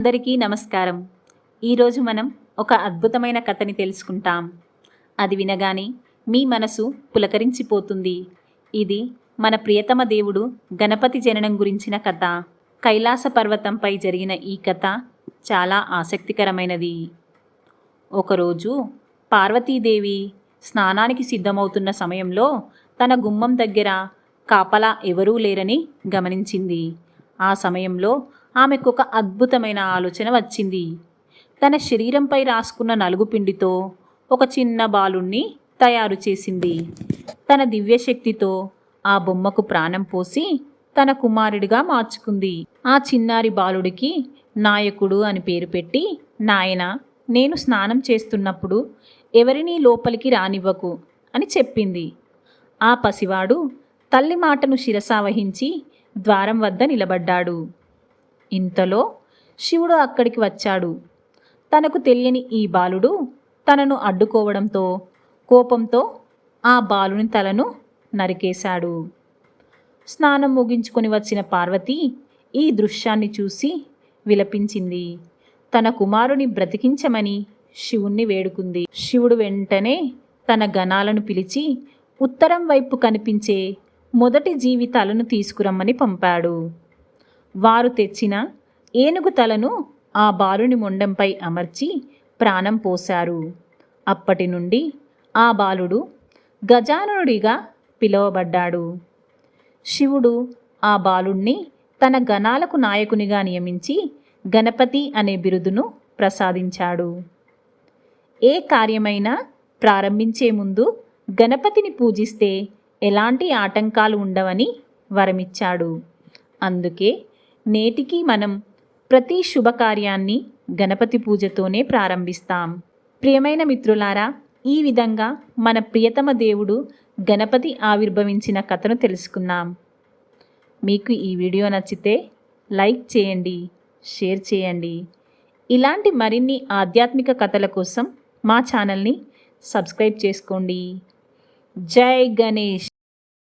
అందరికీ నమస్కారం. ఈరోజు మనం ఒక అద్భుతమైన కథని తెలుసుకుంటాం. అది వినగానే మీ మనసు పులకరించిపోతుంది. ఇది మన ప్రియతమ దేవుడు గణపతి జననం గురించిన కథ. కైలాస పర్వతంపై జరిగిన ఈ కథ చాలా ఆసక్తికరమైనది. ఒకరోజు పార్వతీదేవి స్నానానికి సిద్ధమవుతున్న సమయంలో తన గుమ్మం దగ్గర కాపలా ఎవరూ లేరని గమనించింది. ఆ సమయంలో ఆమెకు ఒక అద్భుతమైన ఆలోచన వచ్చింది. తన శరీరంపై రాసుకున్న నలుగుపిండితో ఒక చిన్న బాలుణ్ణి తయారు చేసింది. తన దివ్యశక్తితో ఆ బొమ్మకు ప్రాణం పోసి తన కుమారుడిగా మార్చుకుంది. ఆ చిన్నారి బాలుడికి నాయకుడు అని పేరు పెట్టి, నాయనా, నేను స్నానం చేస్తున్నప్పుడు ఎవరినీ లోపలికి రానివ్వకు అని చెప్పింది. ఆ పసివాడు తల్లి మాటను శిరసావహించి ద్వారం వద్ద నిలబడ్డాడు. ఇంతలో శివుడు అక్కడికి వచ్చాడు. తనకు తెలియని ఈ బాలుడు తనను అడ్డుకోవడంతో కోపంతో ఆ బాలుని తలను నరికేశాడు. స్నానం ముగించుకొని వచ్చిన పార్వతి ఈ దృశ్యాన్ని చూసి విలపించింది. తన కుమారుని బ్రతికించమని శివుణ్ణి వేడుకుంది. శివుడు వెంటనే తన గణాలను పిలిచి ఉత్తరం వైపు కనిపించే మొదటి జీవి తలను తీసుకురమ్మని పంపాడు. వారు తెచ్చిన ఏనుగు తలను ఆ బాలుని మొండంపై అమర్చి ప్రాణం పోశారు. అప్పటి నుండి ఆ బాలుడు గజాననుడిగా పిలువబడ్డాడు. శివుడు ఆ బాలుణ్ణి తన గణాలకు నాయకునిగా నియమించి గణపతి అనే బిరుదును ప్రసాదించాడు. ఏ కార్యమైనా ప్రారంభించే ముందు గణపతిని పూజిస్తే ఎలాంటి ఆటంకాలు ఉండవని వరమిచ్చాడు. అందుకే నేటికి మనం ప్రతి శుభకార్యాన్ని గణపతి పూజతోనే ప్రారంభిస్తాం. ప్రియమైన మిత్రులారా, ఈ విధంగా మన ప్రియతమ దేవుడు గణపతి ఆవిర్భవించిన కథను తెలుసుకున్నాం. మీకు ఈ వీడియో నచ్చితే లైక్ చేయండి, షేర్ చేయండి. ఇలాంటి మరిన్ని ఆధ్యాత్మిక కథల కోసం మా ఛానల్ని సబ్స్క్రైబ్ చేసుకోండి. జై గణేష్.